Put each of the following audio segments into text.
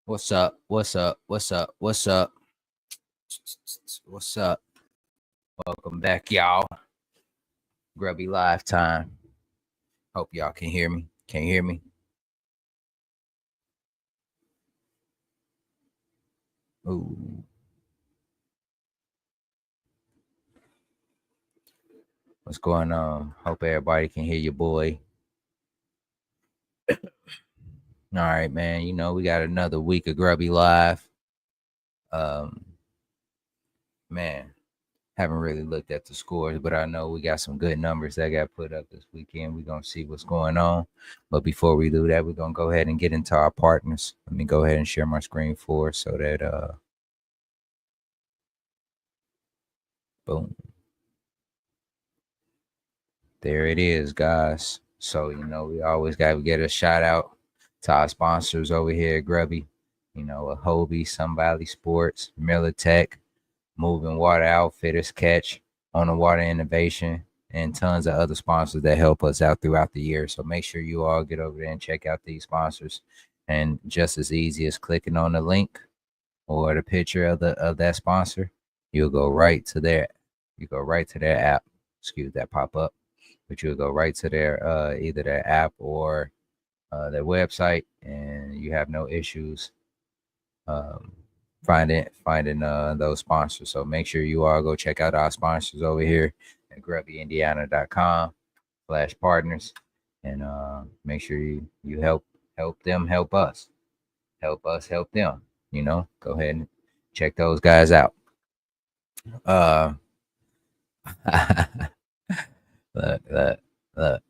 What's up? What's up? What's up? What's up? What's up? Welcome back, y'all. Grubby Live time. Hope y'all can hear me. Can you hear me? Ooh. What's going on? Hope everybody can hear your boy. All right, man. You know, we got another week of Grubby Live. Um, man, haven't really looked at the scores, but I know we got some good numbers that got put up this weekend. We're gonna see what's going on. But before we do that, we're gonna go ahead and get into our partners. Let me go ahead and share my screen for us so that boom. There it is, guys. So, you know, we always got to get a shout out to our sponsors over here at Grubby. You know, a Hobie, Sun Valley Sports, Miller Tech, Moving Water Outfitters, Catch, On the Water Innovation, and tons of other sponsors that help us out throughout the year. So make sure you all get over there and check out these sponsors. And just as easy as clicking on the link or the picture of that sponsor, you'll go right to their app. Excuse that pop up, but you'll go right to their either their app or their website, and you have no issues um, finding those sponsors. So make sure you all go check out our sponsors over here at grubbyindiana.com/partners, and make sure you help them help us, help them. You know, go ahead and check those guys out. Uh, look, look, look.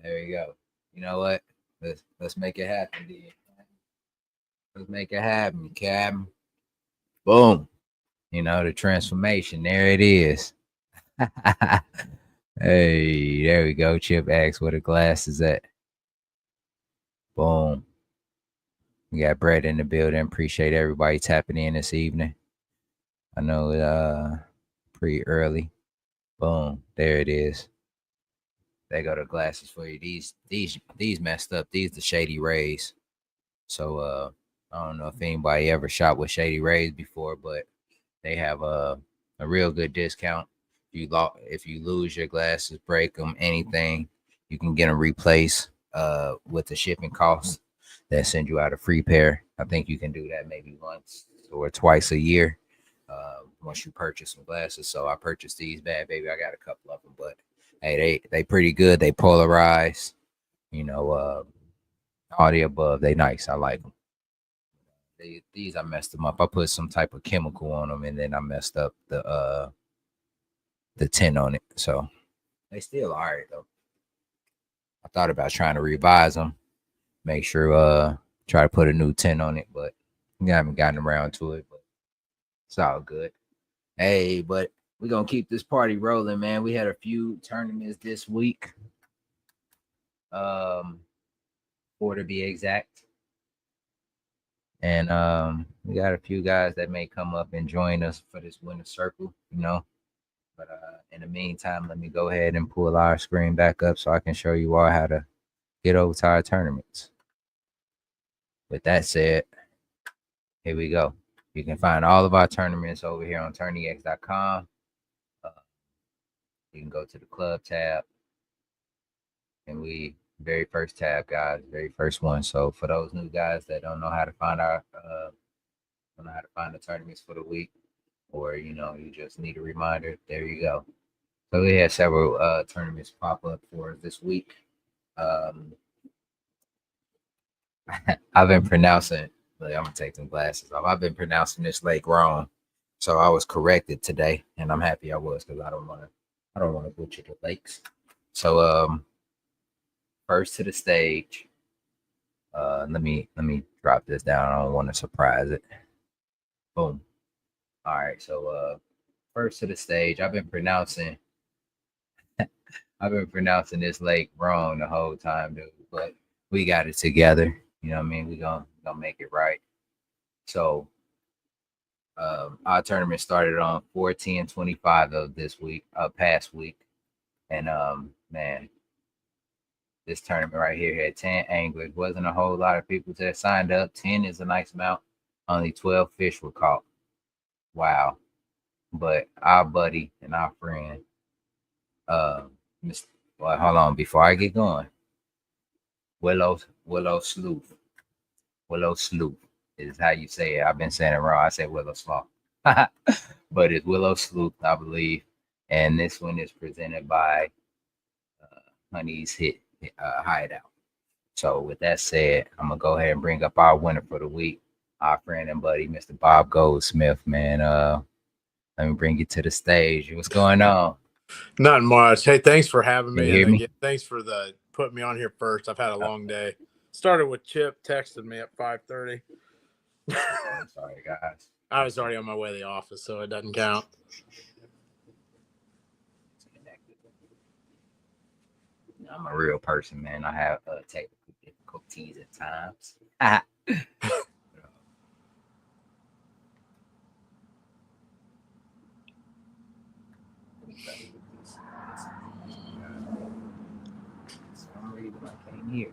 There you go. You know what? Let's make it happen, D. Let's make it happen, Cab. Boom. You know, the transformation. There it is. Hey, there we go. Chip asks where the glass is at. Boom. We got Brett in the building. Appreciate everybody tapping in this evening. I know pretty early. Boom. There it is. They go the glasses for you. These messed up. These the Shady Rays. So I don't know if anybody ever shot with Shady Rays before, but they have a real good discount. If you lose your glasses, break them, anything, you can get them replaced with the shipping costs. That send you out a free pair. I think you can do that maybe once or twice a year once you purchase some glasses. So I purchased these bad baby. I got a couple of them, but hey, they pretty good. They polarize. You know, all the above. They nice. I like them. These I messed them up. I put some type of chemical on them, and then I messed up the tint on it. So they still all right though. I thought about trying to revise them, make sure try to put a new tint on it, but I haven't gotten around to it. But it's all good. Hey, but we're gonna keep this party rolling, man. We had a few tournaments this week. Um, four to be exact. And we got a few guys that may come up and join us for this winter circle, you know. But in the meantime, let me go ahead and pull our screen back up so I can show you all how to get over to our tournaments. With that said, here we go. You can find all of our tournaments over here on tourneyx.com. You can go to the club tab, and very first tab, guys, very first one. So for those new guys that don't know how to find the tournaments for the week, or you know, you just need a reminder, there you go. So we had several tournaments pop up for us this week. I've been pronouncing. Like, I'm gonna take some glasses off. I've been pronouncing this lake wrong, so I was corrected today, and I'm happy I was because I don't want to butcher the lakes. So first to the stage. Let me drop this down. I don't want to surprise it. Boom. All right. So first to the stage. I've been pronouncing this lake wrong the whole time, dude. But we got it together. You know what I mean? We gonna make it right. So our tournament started on 4/10/25 of this week, past week. And man, this tournament right here had 10 anglers. Wasn't a whole lot of people that signed up. 10 is a nice amount. Only 12 fish were caught. Wow. But our buddy and our friend, uh, Mr. Well, hold on before I get going. Willow Sleuth. Willow Sleuth is how you say it. I've been saying it wrong. I said Willow Sloth. But it's Willow Sleuth, I believe. And this one is presented by Honey's Hideout. So with that said, I'm gonna go ahead and bring up our winner for the week, our friend and buddy, Mr. Bob Goldsmith. Man, let me bring you to the stage. What's going on? Not much. Hey, thanks for having Can me. you hear And me? again, thanks for putting me on here first. I've had a long day. Started with Chip texting me at 5:30. I'm sorry, guys. I was already on my way to the office, so it doesn't count. I'm a real person, man. I have technical difficulties at times. I can't hear.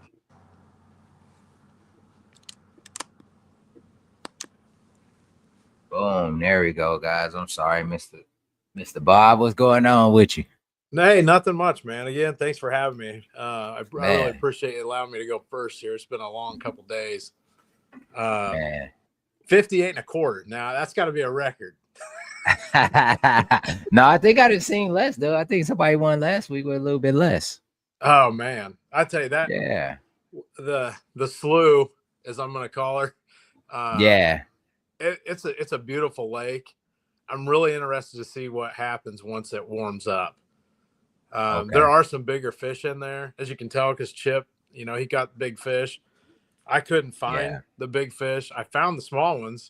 Boom, there we go, guys. I'm sorry, Mr. Bob. What's going on with you? Hey, nothing much, man. Again, thanks for having me. I really Man. appreciate you allowing me to go first here. It's been a long couple days. Man. 58 and a quarter. Now, that's got to be a record. No, I think I didn't seen less, though. I think somebody won last week with a little bit less. Oh, man. I tell you that. Yeah. The slough, as I'm going to call her. Yeah. It's a beautiful lake. I'm really interested to see what happens once it warms up. Okay. There are some bigger fish in there, as you can tell, because Chip, he got big fish. I couldn't find the big fish. I found the small ones,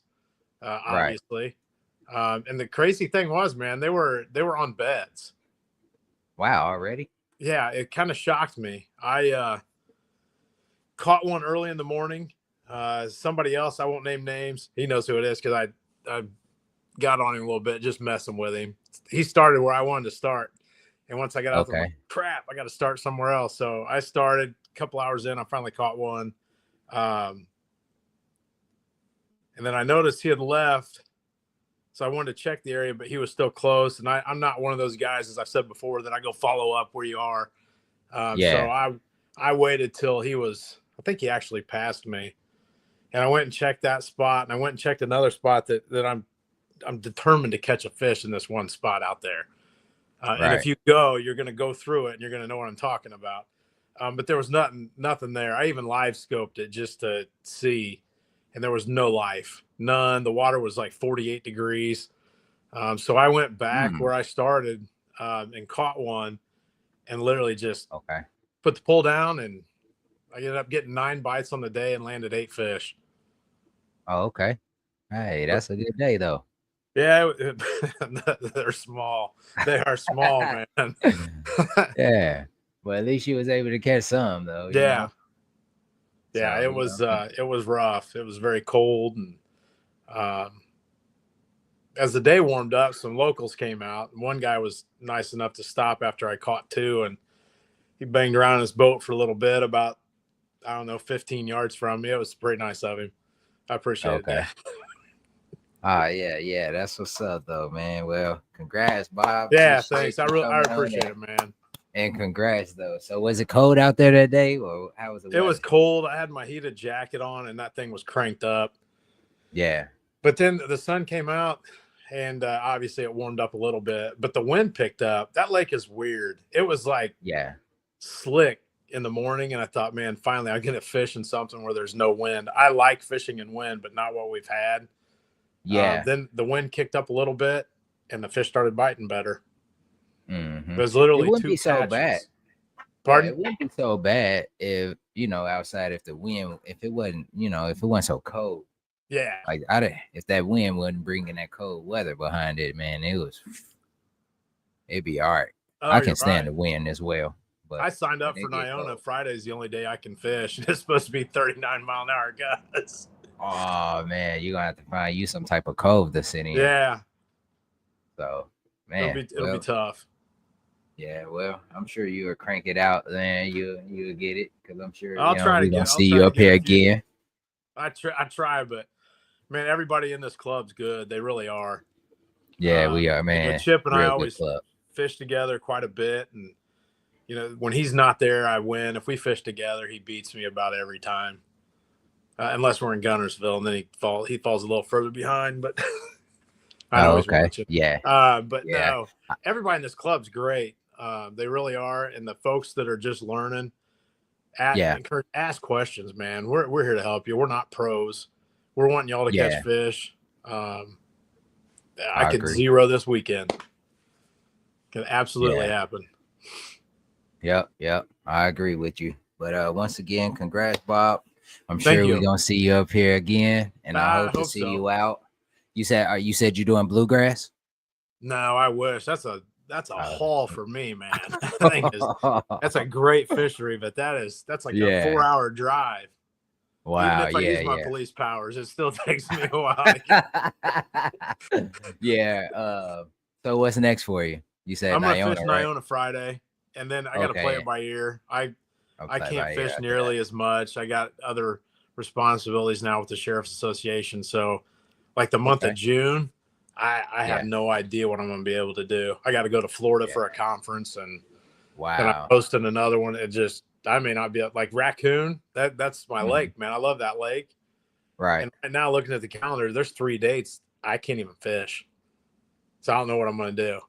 obviously. Right. And the crazy thing was, man, they were on beds. Wow, already? Yeah, it kind of shocked me. I caught one early in the morning. Somebody else, I won't name names. He knows who it is because I got on him a little bit, just messing with him. He started where I wanted to start. And once I got out, I'm like, crap, I got to start somewhere else. So I started a couple hours in. I finally caught one. And then I noticed he had left. So I wanted to check the area, but he was still close. And I'm not one of those guys, as I've said before, that I go follow up where you are. So I waited till he was, I think he actually passed me. And I went and checked that spot. And I went and checked another spot that I'm determined to catch a fish in this one spot out there. Right. And if you go, you're going to go through it and you're going to know what I'm talking about. But there was nothing there. I even live scoped it just to see, and there was no life, none. The water was like 48 degrees. So I went back where I started and caught one and literally just put the pole down, and I ended up getting 9 bites on the day and landed 8 fish. Oh, okay. Hey, that's a good day though. Yeah, they're small. They are small, man. Yeah. Well, at least you was able to catch some though. Yeah. Yeah, so, it was rough. It was very cold, and as the day warmed up, some locals came out, and one guy was nice enough to stop after I caught 2, and he banged around in his boat for a little bit, about 15 yards from me. It was pretty nice of him. I appreciate it. Yeah, that's what's up though, man. Well, congrats, Bob. Yeah, thanks. I appreciate it, man. And congrats though. So was it cold out there that day, or how was it? It was cold. I had my heated jacket on, and that thing was cranked up. Yeah. But then the sun came out, and obviously it warmed up a little bit, but the wind picked up. That lake is weird. It was like slick in the morning, and I thought, man, finally I'm gonna fish in something where there's no wind. I like fishing in wind, but not what we've had. Yeah. Then the wind kicked up a little bit, and the fish started biting better. Mm-hmm. There's literally it wouldn't 2 be so patches. Bad. Pardon? Yeah, it wouldn't be so bad if outside, if the wind, if it wasn't so cold. Yeah. Like if that wind wasn't bringing that cold weather behind it, man, it'd be all right. I can stand the wind as well. But I signed up for Niona. Friday's the only day I can fish. It's supposed to be 39-mile-an-hour gusts. Oh man, you're gonna have to find you some type of cove to sit in. Yeah. So man, it'll be tough. Yeah, well, I'm sure you'll crank it out, then you'll get it, because I'm sure I'll try to we're gonna see you up here again. I try, but Man, everybody in this club's good. They really are. Yeah, we are, man. Chip and I Real good always club. fish together quite a bit, and when he's not there, I win. If we fish together, he beats me about every time, unless we're in Gunnersville, and then he falls a little further behind. But I know he's watching. Yeah. But no, everybody in this club's great. They really are, and the folks that are just learning, ask questions, man. We're here to help you. We're not pros. We're wanting y'all to catch fish. I could zero this weekend. Can absolutely happen. Yep. I agree with you. But once again, congrats, Bob. I'm sure we're gonna see you up here again, and I hope to see you out. You said you're doing bluegrass? No, I wish. That's a haul for me, man. That's a great fishery, but that's like a 4-hour drive. Wow. Even if I use my police powers, it still takes me a while. So what's next for you? You said I'm gonna fish Niona Friday, and then I got to play it by ear. I can't fish nearly as much. I got other responsibilities now with the Sheriff's Association. So, like the month of June, I have no idea what I'm going to be able to do. I got to go to Florida for a conference, and I'm hosting another one. I may not be like Raccoon. That's my lake, man. I love that lake. Right. And now looking at the calendar, there's 3 dates I can't even fish. So I don't know what I'm going to do.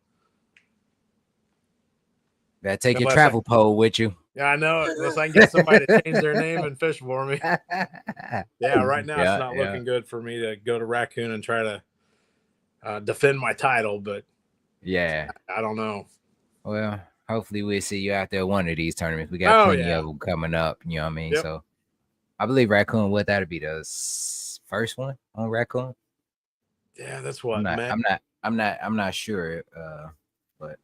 Gotta take your travel pole with you. Yeah, I know. Unless I can get somebody to change their name and fish for me. Yeah, right now it's not looking good for me to go to Raccoon and try to defend my title, but I don't know. Well, hopefully we'll see you out there one of these tournaments. We got plenty of them coming up. You know what I mean? Yep. So I believe Raccoon. That'll be the first one on Raccoon. Yeah, that's what I'm not sure. But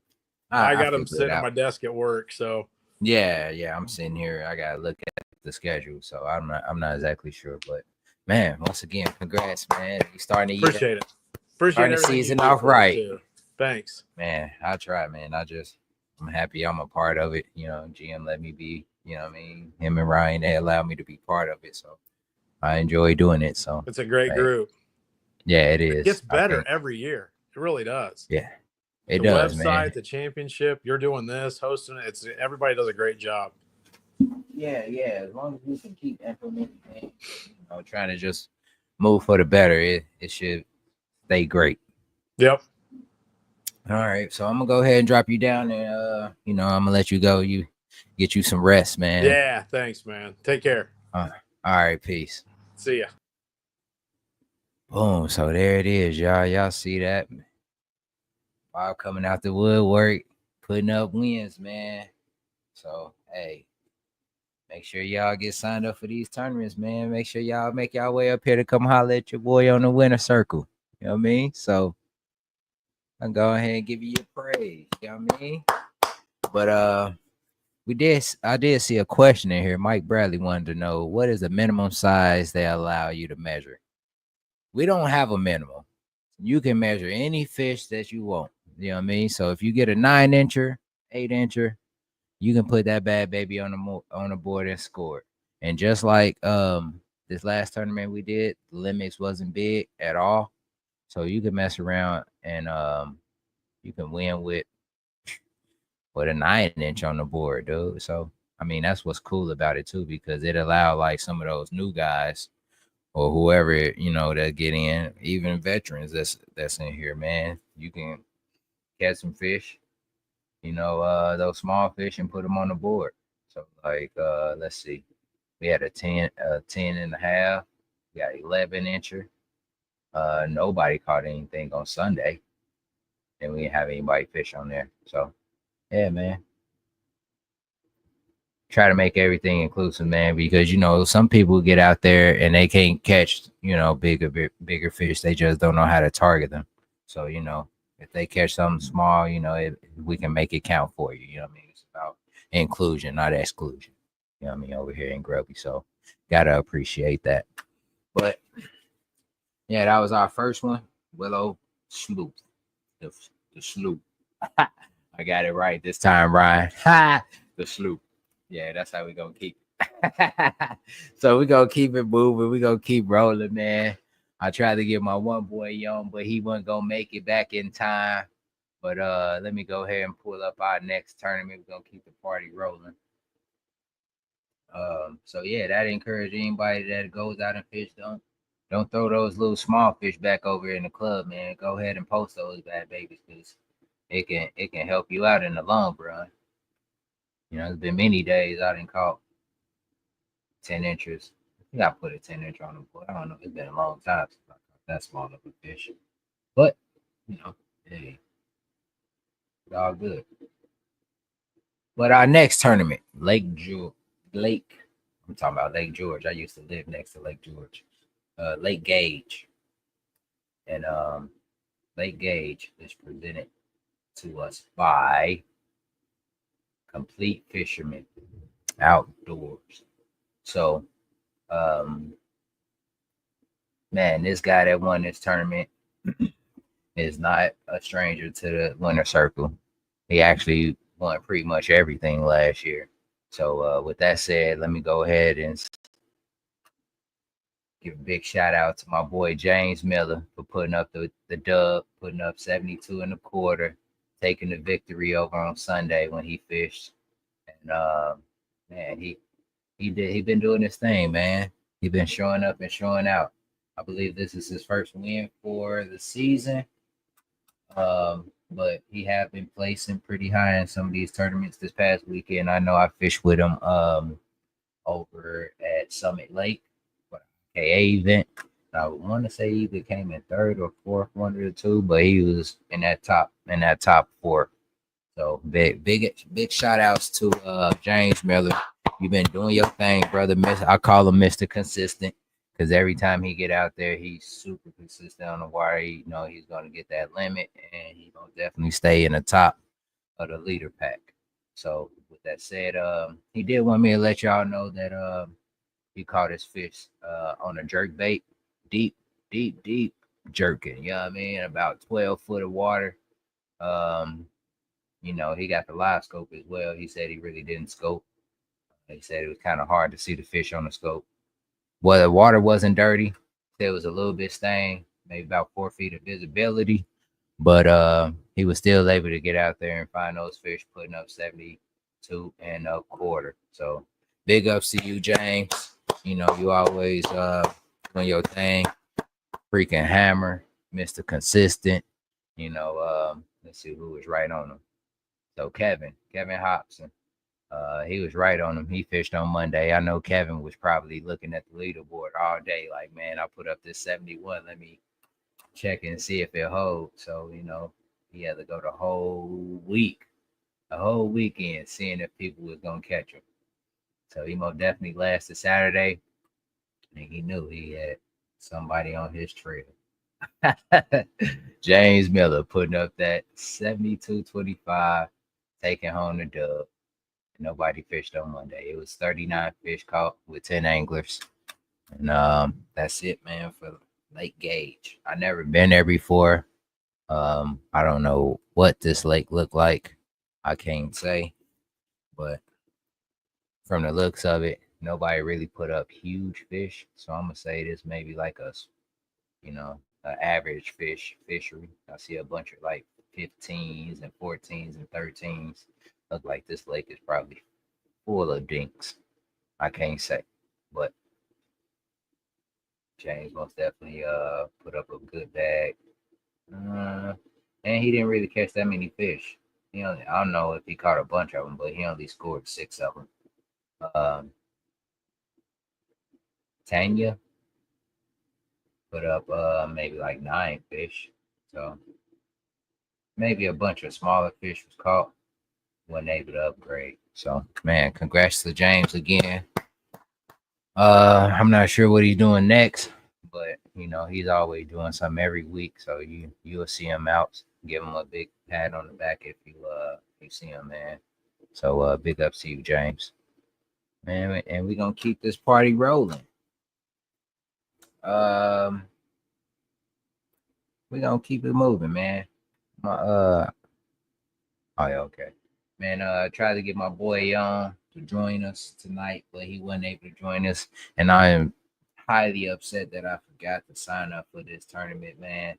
I got them sitting at my desk at work. So I'm sitting here. I gotta look at the schedule. So I'm not exactly sure. But man, once again, congrats, man. You starting the year. Appreciate the season off right. Thanks, man. I try, man. I'm happy I'm a part of it. You know, GM let me be. You know what I mean? Him and Ryan, they allowed me to be part of it. So I enjoy doing it. So it's a great group. Yeah, it is. It gets better every year. It really does. Yeah, it does, man. The website, the championship, you're doing this, hosting it. Everybody does a great job. Yeah. As long as we can keep implementing things, trying to just move for the better, it should stay great. Yep. All right, so I'm gonna go ahead and drop you down, and I'm gonna let you go. You get you some rest, man. Yeah, thanks, man. Take care. All right, peace. See ya. Boom. So there it is, y'all. Y'all see that? Bob coming out the woodwork, putting up wins, man. So, hey, make sure y'all get signed up for these tournaments, man. Make sure y'all make y'all way up here to come holler at your boy on the winner circle. You know what I mean? So, I'll go ahead and give you your praise. You know what I mean? But I did see a question in here. Mike Bradley wanted to know, what is the minimum size they allow you to measure? We don't have a minimum. You can measure any fish that you want. You know what I mean? So if you get a 9-incher, 8-incher, you can put that bad baby on the board and score it. And just like this last tournament we did, the limits wasn't big at all. So you can mess around and you can win with a 9-inch on the board, dude. So I mean, that's what's cool about it too, because it allowed like some of those new guys or whoever, that get in, even veterans that's in here, man. You can catch some fish, those small fish, and put them on the board. So like, let's see, we had a 10 and a half, we got 11-incher. Nobody caught anything on Sunday, and we didn't have anybody fish on there. So yeah, man. Try to make everything inclusive, man, because some people get out there and they can't catch bigger fish. They just don't know how to target them. So if they catch something small, we can make it count for you. You know what I mean? It's about inclusion, not exclusion. You know what I mean? Over here in Grby, so gotta appreciate that. But yeah, that was our first one, Willow Sloop, the sloop. I got it right this time, Ryan. The sloop. Yeah, that's how we gonna keep it. So we gonna keep it moving. We gonna keep rolling, man. I tried to get my one boy on, but he wasn't gonna make it back in time. But let me go ahead and pull up our next tournament. We're gonna keep the party rolling. So yeah, that encourage anybody that goes out and fish. Don't throw those little small fish back over in the club, man. Go ahead and post those bad babies because it can help you out in the long run. You know, there's been many days I didn't caught 10 inches. I think I put a 10 inch on them, but I don't know. It's been a long time since I caught that small of a fish. But you know, hey, it's all good. But our next tournament, Lake George, Lake. I'm talking about Lake George. I used to live next to Lake George, Lake Gage, and Lake Gage is presented to us by Complete Fisherman Outdoors. So, man, this guy that won this tournament is not a stranger to the winner circle. He actually won pretty much everything last year. So, with that said, let me go ahead and give a big shout out to my boy James Miller for putting up the dub, putting up 72 and a quarter, taking the victory over on Sunday when he fished. And man, he been doing his thing, man. He been showing up and showing out. I believe this is his first win for the season. But he have been placing pretty high in some of these tournaments this past weekend. I know I fished with him over at Summit Lake for the KA event. I want to say he either came in third or fourth, one of the two, but he was in that top four. So big shout outs to James Miller. You've been doing your thing, brother. I call him Mr. Consistent because every time he get out there, he's super consistent on the wire. You know he's gonna get that limit, and he's gonna definitely stay in the top of the leader pack. So with that said, he did want me to let y'all know that he caught his fish on a jerk bait, deep jerking. You know what I mean? About 12 foot of water. Um, you know, he got the live scope as well. He said he really didn't scope. He said it was kind of hard to see the fish on the scope. Well, the water wasn't dirty. It was a little bit stained, maybe about 4 feet of visibility. But he was still able to get out there and find those fish, putting up 72 and a quarter. So big ups to you, James. You know, you always doing your thing. Freaking hammer, Mr. Consistent. You know, let's see who was right on him. So Kevin Hobson. He was right on him. He fished on Monday. I know Kevin was probably looking at the leaderboard all day, like, man, I put up this 71. Let me check and see if it holds. So, you know, he had to go the whole weekend, seeing if people was gonna catch him. So he most definitely lasted Saturday, and he knew he had somebody on his trail. James Miller putting up that 72.25, taking home the dub. Nobody fished on Monday. It was 39 fish caught with 10 anglers. And that's it, man, for Lake Gage. I never been there before. I don't know what this lake looked like. I can't say. But from the looks of it, nobody really put up huge fish. So I'm gonna say this maybe like an average fishery. I see a bunch of like 15s and 14s and 13s. Look like this lake is probably full of dinks. I can't say, but James most definitely put up a good bag. And he didn't really catch that many fish. I don't know if he caught a bunch of them, but he only scored 6 of them. Tanya put up maybe like 9 fish. So maybe a bunch of smaller fish was caught, wasn't able to upgrade. So man, congrats to James again. I'm not sure what he's doing next, but he's always doing something every week. So you'll see him out. Give him a big pat on the back if you see him, man. So big ups to you, James. Man, and we're gonna keep this party rolling. We're gonna keep it moving, man. Oh yeah, okay. Man, tried to get my boy on to join us tonight, but he wasn't able to join us. And I am highly upset that I forgot to sign up for this tournament, man.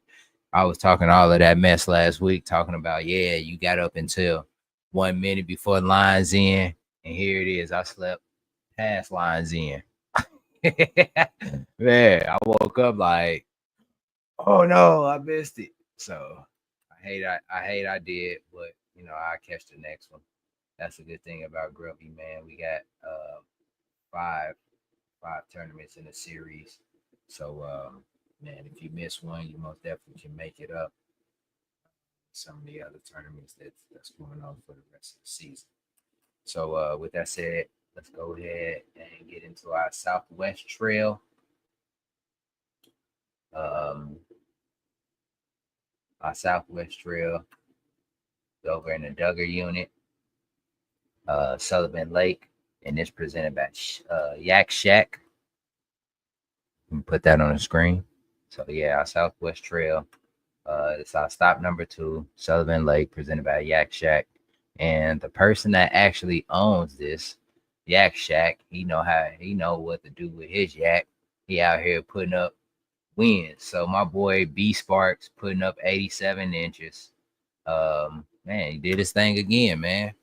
I was talking all of that mess last week, talking about, yeah, you got up until 1 minute before lines in, and here it is. I slept past lines in. Man, I woke up like, oh no, I missed it. So I did, but I catch the next one. That's a good thing about Grby, man. We got five tournaments in a series. So man, if you miss one, you most definitely can make it up some of the other tournaments that's going on for the rest of the season. So with that said, let's go ahead and get into our Southwest Trail. Our Southwest Trail is over in the Duggar unit, Sullivan Lake, and it's presented by Yak Shack. Put that on the screen. So yeah, our Southwest Trail. It's our stop number 2, Sullivan Lake, presented by Yak Shack. And the person that actually owns this Yak Shack, he know what to do with his yak. He out here putting up wins. So my boy B Sparks putting up 87 inches. Man, he did his thing again, man.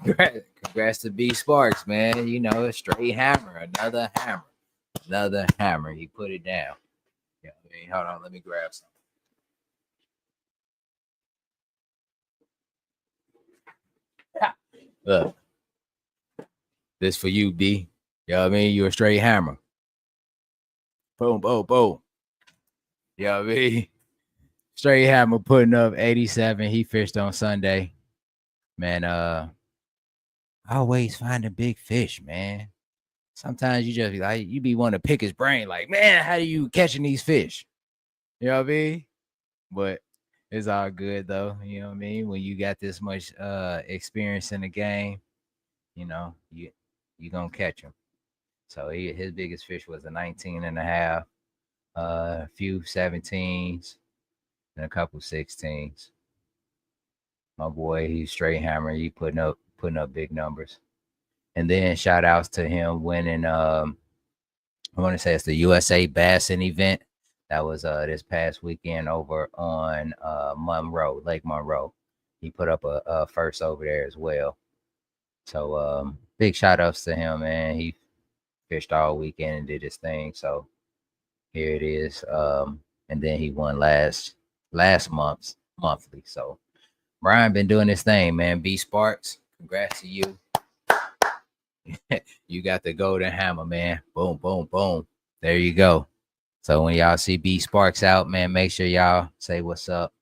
Congrats to B Sparks, man. A straight hammer, another hammer. He put it down. Yeah, hold on, let me grab some. Look, this for you, B. You know what I mean? You a straight hammer. Boom, boom, boom. You know what I mean? Straight hammer putting up 87. He fished on Sunday. Man, always find a big fish, man. Sometimes you just be like, you be wanting to pick his brain, like, man, how do you catching these fish? You know what I mean? But it's all good though. You know what I mean? When you got this much experience in the game, you gonna catch him. So his biggest fish was a 19 and a half, a few 17s, and a couple 16s. My boy, he's straight hammer. He putting up big numbers. And then shout outs to him winning. I want to say it's the USA Bassin event that was this past weekend over on Lake Monroe. He put up a first over there as well. So big shout outs to him, man. He fished all weekend and did his thing. So here it is. And then he won last monthly. So Brian been doing this thing, man. B Sparks, congrats to you. You got the golden hammer, man. Boom, boom, boom. There you go. So when y'all see B Sparks out, man, make sure y'all say what's up.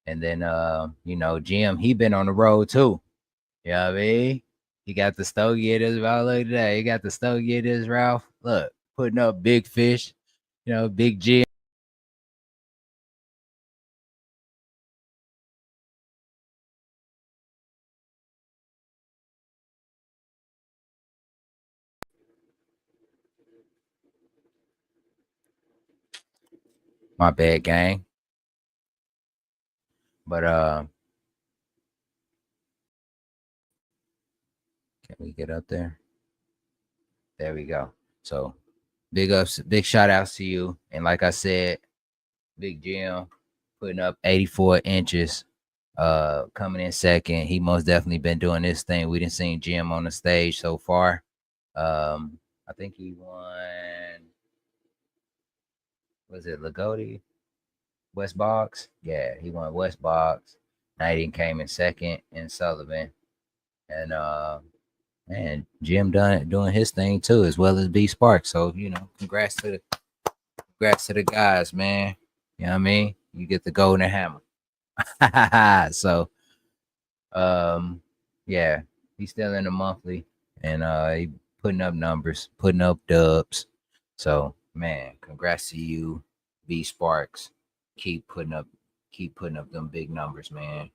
And then Jim, he been on the road too. You know what I mean? He got the stogie at his Ralph. Look at that. He got the stogie at his Ralph. Look, putting up big fish. Big Jim. My bad, gang. But can we get up there? There we go. So big shout outs to you. And like I said, Big Jim putting up 84 inches, coming in second. He most definitely been doing this thing. We didn't see Jim on the stage so far. I think he won. Was it Lagodi? West Box? Yeah, he won West Box. Knighting came in second in Sullivan. And man, Jim doing his thing too, as well as B Sparks. So, congrats to the guys, man. You know what I mean? You get the golden hammer. So yeah, he's still in the monthly and he putting up numbers, putting up dubs. So man, congrats to you, B Sparks. Keep putting up them big numbers, man.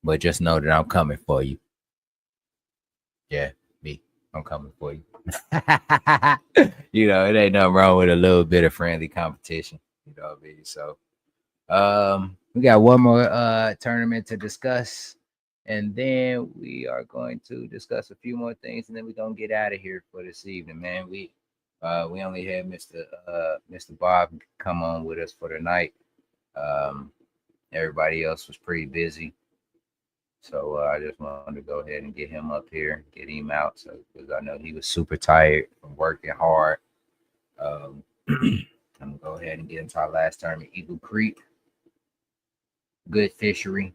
But just know that I'm coming for you. Yeah, B, I'm coming for you. It ain't nothing wrong with a little bit of friendly competition. You know what I mean? So we got one more tournament to discuss, and then we are going to discuss a few more things, and then we're gonna get out of here for this evening, man. We only had Mr. Bob come on with us for the night. Everybody else was pretty busy. So I just wanted to go ahead and get him up here, get him out, so because I know he was super tired from working hard. Um, I'm gonna go ahead and get into our last tournament, Eagle Creek. Good fishery.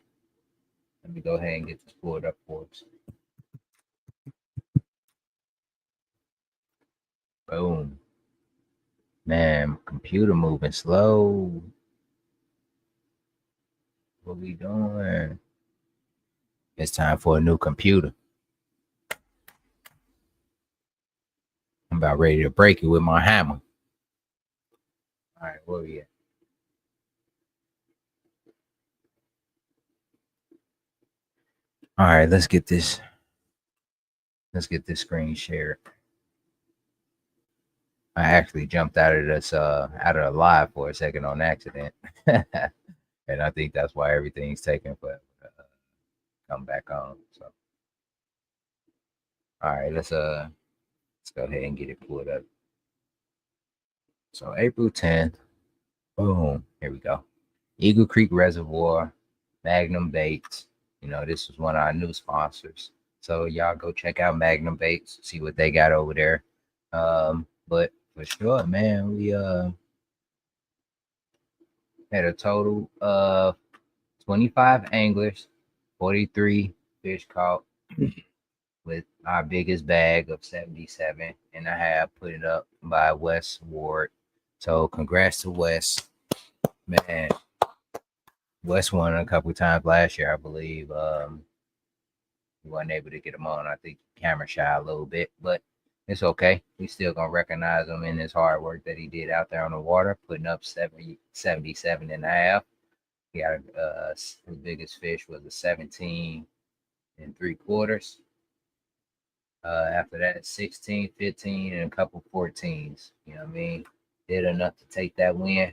Let me go ahead and get this pulled up for us. Boom. Man, computer moving slow. What we doing? It's time for a new computer. I'm about ready to break it with my hammer. All right, where we at? All right, let's get this. Let's get this screen shared. I actually jumped out of the live for a second on accident, and I think that's why everything's taking forever to come back on. So, all right, let's go ahead and get it pulled up. So April 10th, boom, here we go. Eagle Creek Reservoir, Magnum Baits. You know, this is one of our new sponsors. So y'all go check out Magnum Baits, see what they got over there. But for sure, man, we had a total of 25 anglers, 43 fish caught, with our biggest bag of 77 and a half put it up by Wes Ward. So congrats to Wes. Man, Wes won a couple times last year, I believe. We wasn't able to get him on. I think camera shy a little bit, but it's okay. We still gonna recognize him in his hard work that he did out there on the water, putting up 77 and a half. He got his biggest fish was a 17 and 3/4. After that, 16, 15, and a couple 14s. You know what I mean? Did enough to take that win.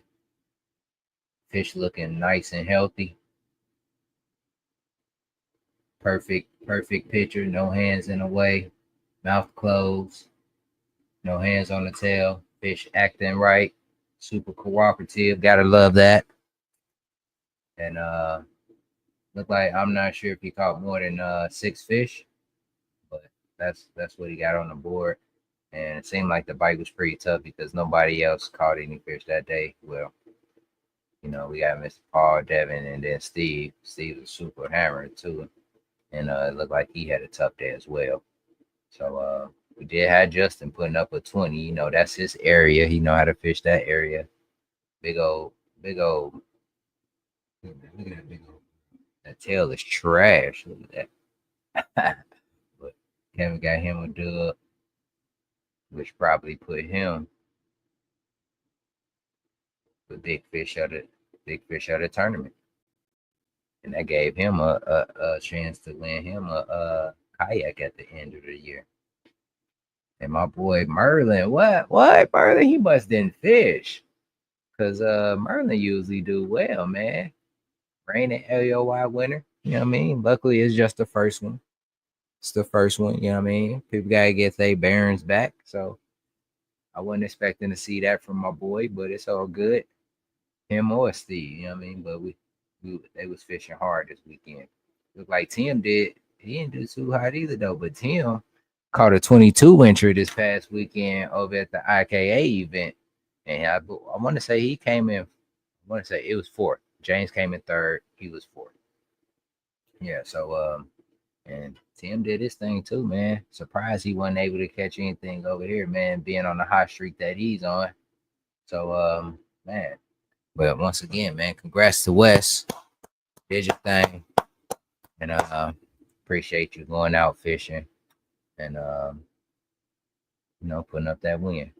Fish looking nice and healthy. Perfect picture. No hands in the way. Mouth closed. No hands on the tail. Fish acting right. Super cooperative. Gotta love that. And look like I'm not sure if he caught more than 6 fish, but that's what he got on the board. And it seemed like the bite was pretty tough because nobody else caught any fish that day. Well, you know, we got Mr. Paul, Devin, and then Steve. Steve was super hammered too. And it looked like he had a tough day as well. So we did have Justin putting up a 20. You know, that's his area. He know how to fish that area. Big old. Look at that big old. That tail is trash. Look at that. But Kevin got him a dub, which probably put him the big fish of the tournament, and that gave him a chance to win him a kayak at the end of the year. And my boy Merlin, what Merlin? He must didn't fish, cause Merlin usually do well, man. Reigning LOY winner, you know what I mean. Luckily, it's just the first one. It's the first one, you know what I mean. People gotta get their bearings back, so I wasn't expecting to see that from my boy, but it's all good. Him or Steve, you know what I mean? But we they was fishing hard this weekend. Looked like Tim did. He didn't do too hot either though, but Tim caught a 22 incher this past weekend over at the IKA event. And I want to say he came in, I want to say it was fourth. James came in third. He was fourth. Yeah, so and Tim did his thing too, man. Surprised he wasn't able to catch anything over here, man, being on the hot streak that he's on. So man. But once again, man, congrats to Wes. Did your thing. And appreciate you going out fishing and putting up that win.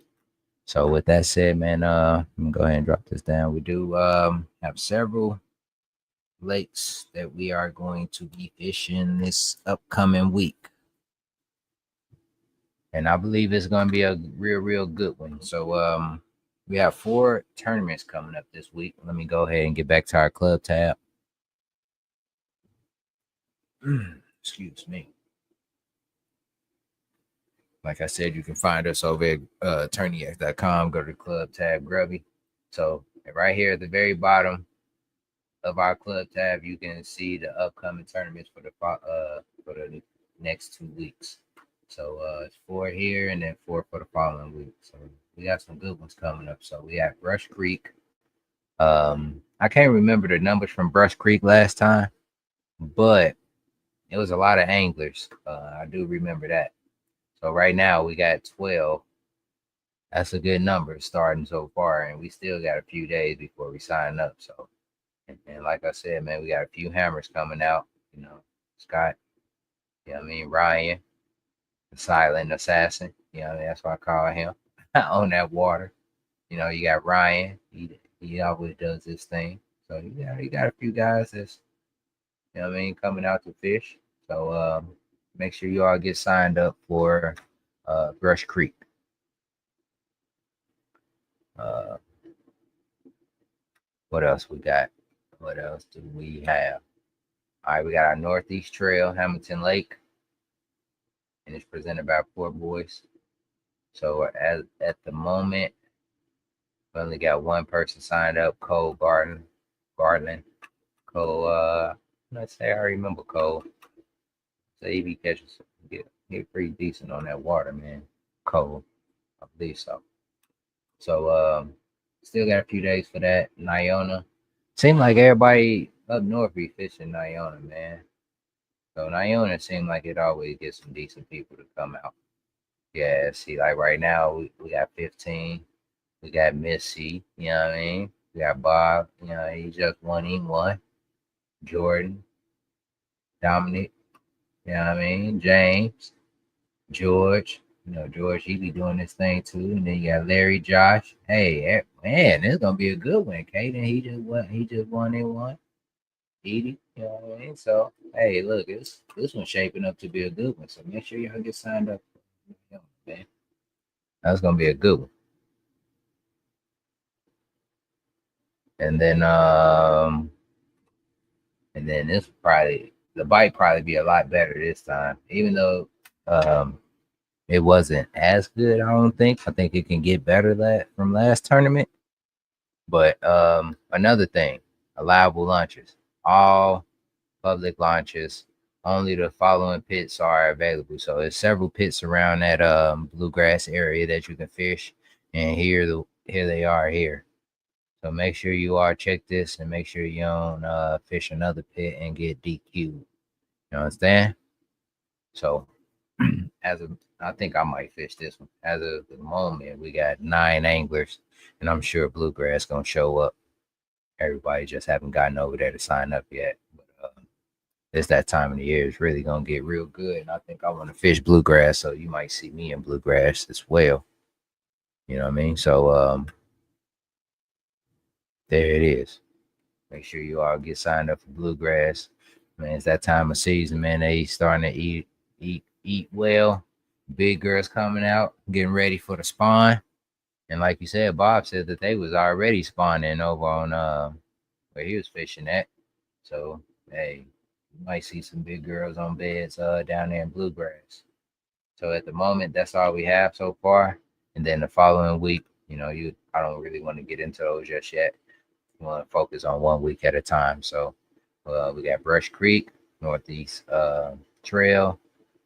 So with that said, man, I'm gonna go ahead and drop this down. We do have several lakes that we are going to be fishing this upcoming week. And I believe it's gonna be a real good one. So we have 4 tournaments coming up this week. Let me go ahead and get back to our club tab. Excuse me. Like I said, you can find us over at attorneyx.com. Go to the club tab, Grby. So right here at the very bottom of our club tab, you can see the upcoming tournaments for the next 2 weeks. So it's 4 here and then 4 for the following week. So we got some good ones coming up. So we have Brush Creek. I can't remember the numbers from Brush Creek last time, but it was a lot of anglers. I do remember that. So right now we got 12. That's a good number starting so far, and we still got a few days before we sign up. So, and like I said, man, we got a few hammers coming out. You know, Scott. Ryan, the silent assassin. That's what I call him on that water. You got Ryan. He always does this thing. So you got a few guys that's coming out to fish. So make sure you all get signed up for Brush Creek. What else we got? What else do we have? All right, we got our Northeast Trail, Hamilton Lake, and it's presented by Poor Boys. So at the moment, we only got one person signed up, Cole Garland. Cole, let's say I remember Cole. So he be catching, get pretty decent on that water, man. Cole, I believe so. So still got a few days for that. Nyona. Seemed like everybody up north be fishing Nyona, man. So Nyona seemed like it always gets some decent people to come out. Yeah, see, like right now we got 15. We got Missy, you know what I mean? We got Bob, he just won E1. Jordan, Dominic, you know what I mean? James, George, George, he be doing this thing too. And then you got Larry, Josh. Hey, man, this is gonna be a good one. Caden, he just won E1. Edie, you know what I mean? So hey, look, this one's shaping up to be a good one. So make sure y'all get signed up. Man, that's gonna be a good one. And then this probably the bite probably be a lot better this time, even though it wasn't as good. I don't think. I think it can get better from last tournament. But another thing, allowable launches, all public launches. Only the following pits are available. So there's several pits around that bluegrass area that you can fish, and here they are here. So make sure you all check this and make sure you don't fish another pit and get DQ'd. You understand? So I think I might fish this one. As of the moment, we got 9 anglers, and I'm sure bluegrass gonna show up. Everybody just haven't gotten over there to sign up yet. But it's that time of the year. It's really gonna get real good, and I think I want to fish bluegrass. So you might see me in bluegrass as well. You know what I mean? So there it is. Make sure you all get signed up for bluegrass. Man, it's that time of season, man. They starting to eat well. Big girls coming out, getting ready for the spawn. And like you said, Bob said that they was already spawning over on where he was fishing at. So hey, you might see some big girls on beds down there in bluegrass. So at the moment, that's all we have so far. And then the following week, I don't really want to get into those just yet. We want to focus on 1 week at a time. So we got Brush Creek, Northeast Trail,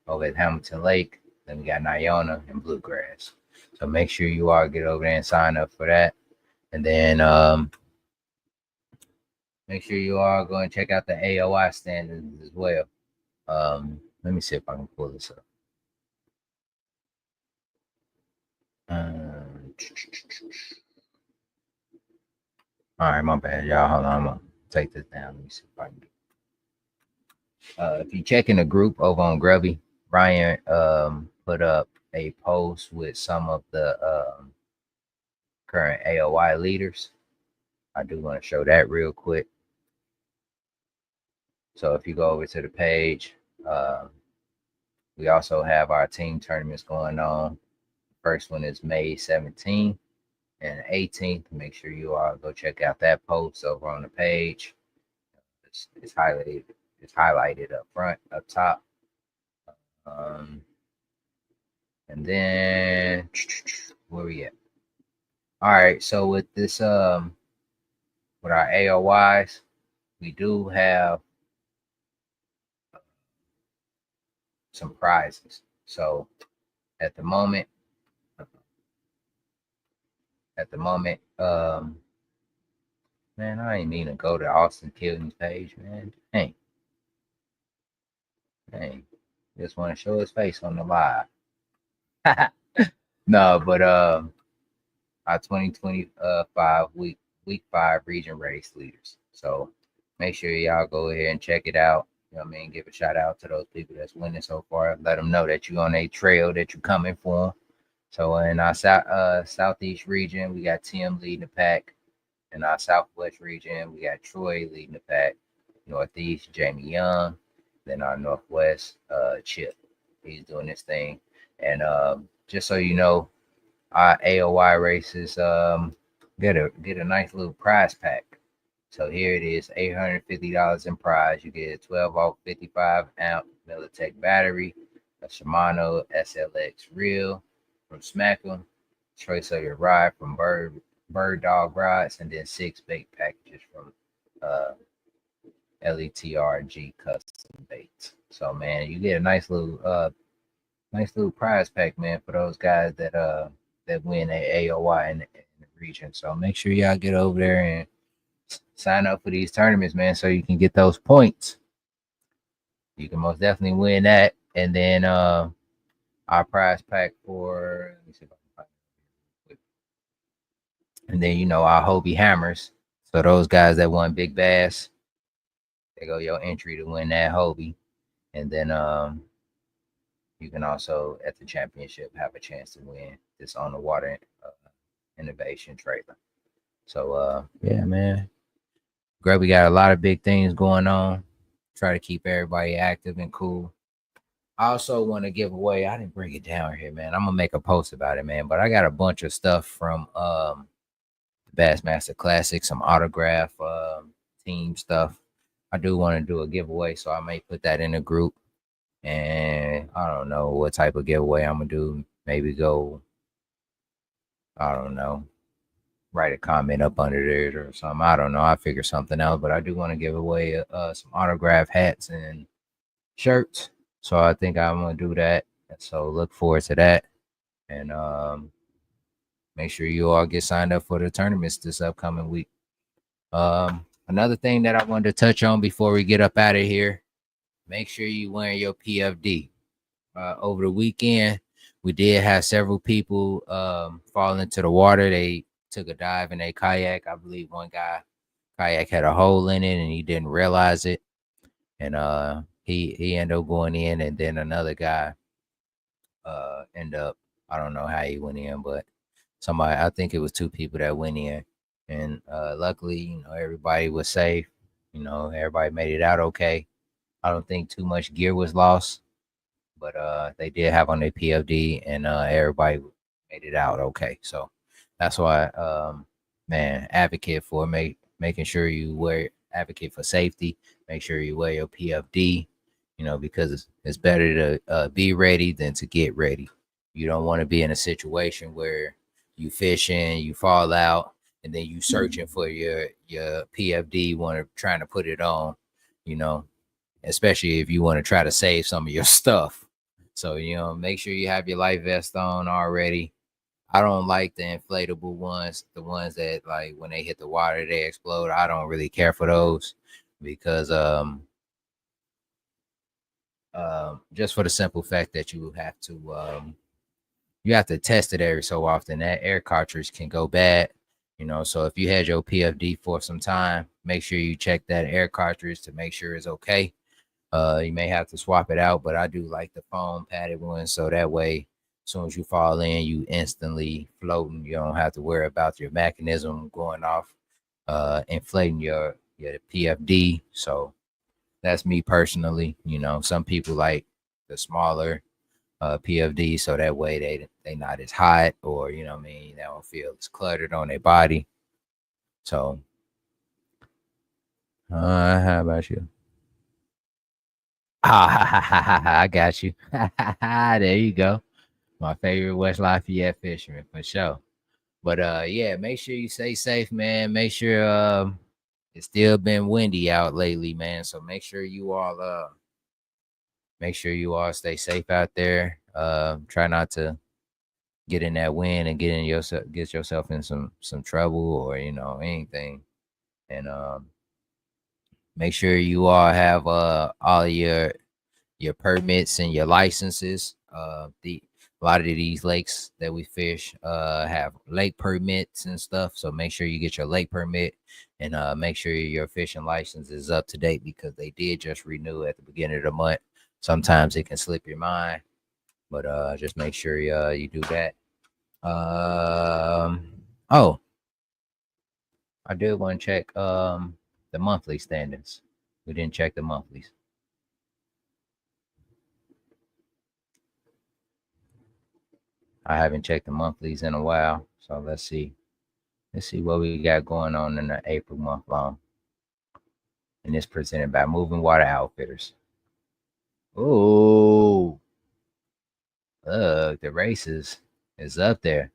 over at Hamilton Lake. Then we got Nyona and Bluegrass. So make sure you all get over there and sign up for that. And then make sure you all go and check out the AOI standards as well. Let me see if I can pull this up. All right, my bad, y'all. Hold on, I'm gonna take this down. Let me see if I can get. If you check in the group over on Grby, Ryan put up a post with some of the current AOI leaders. I do want to show that real quick. So if you go over to the page, we also have our team tournaments going on. First one is May 17th and 18th. Make sure you all go check out that post over on the page. It's highlighted. It's highlighted up front, up top. And And then where we at? All right, so with this with our AOYs, we do have some prizes. So at the moment, man, I ain't mean to go to Austin Kilton's page, man. Dang, just want to show his face on the live. No, but our 2025 week 5 region race leaders. So make sure y'all go ahead and check it out. You know what I mean? Give a shout out to those people that's winning so far. Let them know that you're on a trail, that you're coming for them. So in our southeast region, we got Tim leading the pack. In our southwest region, we got Troy leading the pack. Northeast, Jamie Young. Then our northwest, Chip. He's doing this thing. And just so you know, our AOY races get a nice little prize pack. So here it is, $850 in prize. You get a 12 volt 55 amp Militech battery, a Shimano SLX reel from Smack'em, choice of your ride from Bird Dog Rides, and then 6 bait packages from LETRG Custom Baits. So man, you get a nice little prize pack, man, for those guys that win a AOY in the region. So make sure y'all get over there and sign up for these tournaments, man, so you can get those points. You can most definitely win that. And then our prize pack for, let me see if I can find it. And then our Hobie hammers. So those guys that won Big Bass, they go your entry to win that Hobie. And then you can also at the championship have a chance to win this on the water innovation trailer. So yeah, man. Grby got a lot of big things going on. Try to keep everybody active and cool. I also want to give away, I didn't bring it down here, man. I'm gonna make a post about it, man. But I got a bunch of stuff from the Bassmaster Classic, some autograph team stuff. I do want to do a giveaway, so I may put that in a group. And I don't know what type of giveaway I'm gonna do. Maybe go, I don't know, write a comment up under there or something. I don't know. I'll figure something out. But I do want to give away some autograph hats and shirts. So I think I'm gonna do that. So look forward to that. And make sure you all get signed up for the tournaments this upcoming week. Another thing that I wanted to touch on before we get up out of here, make sure you wearing your PFD. Over the weekend, we did have several people fall into the water. They took a dive in a kayak. I believe one guy kayak had a hole in it and he didn't realize it. And he ended up going in, and then another guy ended up, I don't know how he went in, but somebody, I think it was 2 people that went in. And luckily, everybody was safe. Everybody made it out okay. I don't think too much gear was lost, but they did have on their PFD, and everybody made it out okay. So that's why, man, advocate for making sure you advocate for safety. Make sure you wear your PFD, because it's better to be ready than to get ready. You don't want to be in a situation where you fishing, you fall out, and then you searching for your PFD, trying to put it on, especially if you want to try to save some of your stuff. So, make sure you have your life vest on already. I don't like the inflatable ones, the ones that like when they hit the water, they explode. I don't really care for those because just for the simple fact that you have to test it every so often. That air cartridge can go bad, so if you had your PFD for some time, make sure you check that air cartridge to make sure it's okay. You may have to swap it out, but I do like the foam padded one, so that way as soon as you fall in, you instantly floating. You don't have to worry about your mechanism going off, inflating your PFD. So that's me personally. Some people like the smaller PFD, so that way they not as hot, or what I mean, they don't feel as cluttered on their body. So how about you? I got you. There you go. My favorite West Lafayette fisherman for sure. But yeah, make sure you stay safe, man. Make sure it's still been windy out lately, man. So make sure you all stay safe out there. Try not to get in that wind and get yourself in some trouble or anything. And make sure you all have all your permits and your licenses. A lot of these lakes that we fish have lake permits and stuff. So make sure you get your lake permit and make sure your fishing license is up to date because they did just renew at the beginning of the month. Sometimes it can slip your mind, but just make sure you do that. Oh, I did want to check the monthly standings. We didn't check the monthlies. I haven't checked the monthlies in a while, so let's see. Let's see what we got going on in the April month long. And it's presented by Moving Water Outfitters. Oh, look, the races is up there.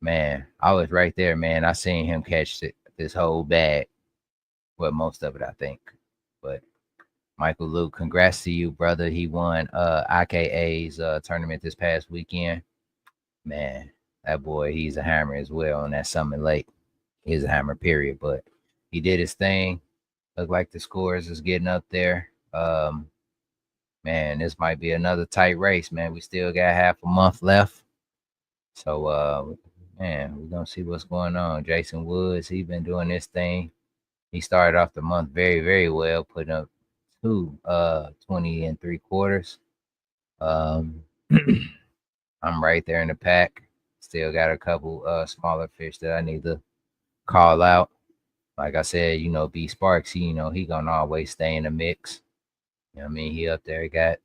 Man, I was right there, man. I seen him catch this whole bag. Well, most of it, I think. But Michael Luke, congrats to you, brother. He won IKA's tournament this past weekend. Man, that boy, he's a hammer as well on that Summit Lake. He's a hammer, period. But he did his thing. Look like the scores is getting up there. Man, this might be another tight race, man. We still got half a month left. So man, we're gonna see what's going on. Jason Woods, he's been doing this thing. He started off the month very, very well, putting up 20 and 3/4. I'm right there in the pack. Still got a couple smaller fish that I need to call out. Like I said, B Sparks, he gonna always stay in the mix. You know what I mean? He up there got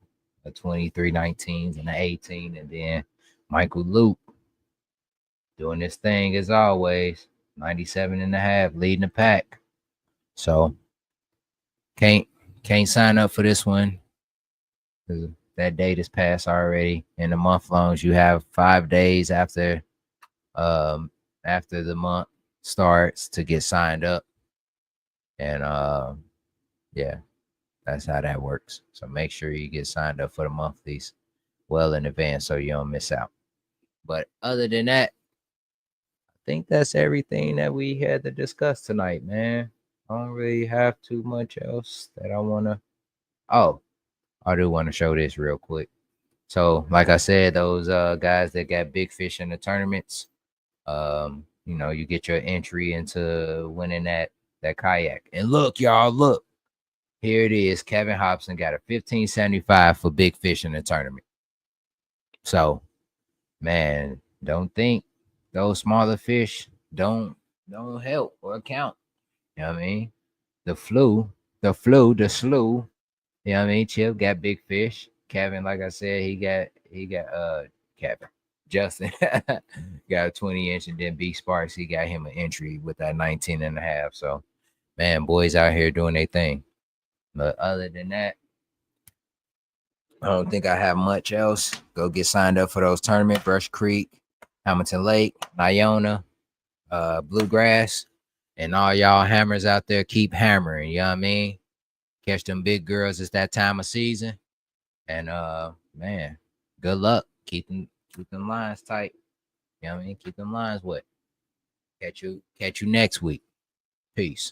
a 23 19s and an 18, and then Michael Luke doing this thing as always, 97.5, leading the pack. So can't sign up for this one. That date is passed already. In the month longs, you have 5 days after the month starts to get signed up. And yeah, that's how that works. So make sure you get signed up for the monthlies well in advance so you don't miss out. But other than that, I think that's everything that we had to discuss tonight, man. I don't really have too much else that I want to. Oh, I do want to show this real quick. So, like I said, those guys that got big fish in the tournaments, you get your entry into winning that kayak. And look, y'all, look. Here it is. Kevin Hobson got a 1575 for big fish in the tournament. So, man, don't think those smaller fish don't help or count. You know what I mean? The slew. You know what I mean? Chip got big fish. Kevin, like I said, he got Kevin. Justin got a 20-inch, and then B Sparks, he got him an entry with that 19.5. So, man, boys out here doing their thing. But other than that, I don't think I have much else. Go get signed up for those tournaments. Brush Creek, Hamilton Lake, Iona, Bluegrass, and all y'all hammers out there, keep hammering. You know what I mean? Catch them big girls. It's that time of season. And man, good luck. Keep them lines tight. You know what I mean? Keep them lines wet. Catch you next week. Peace.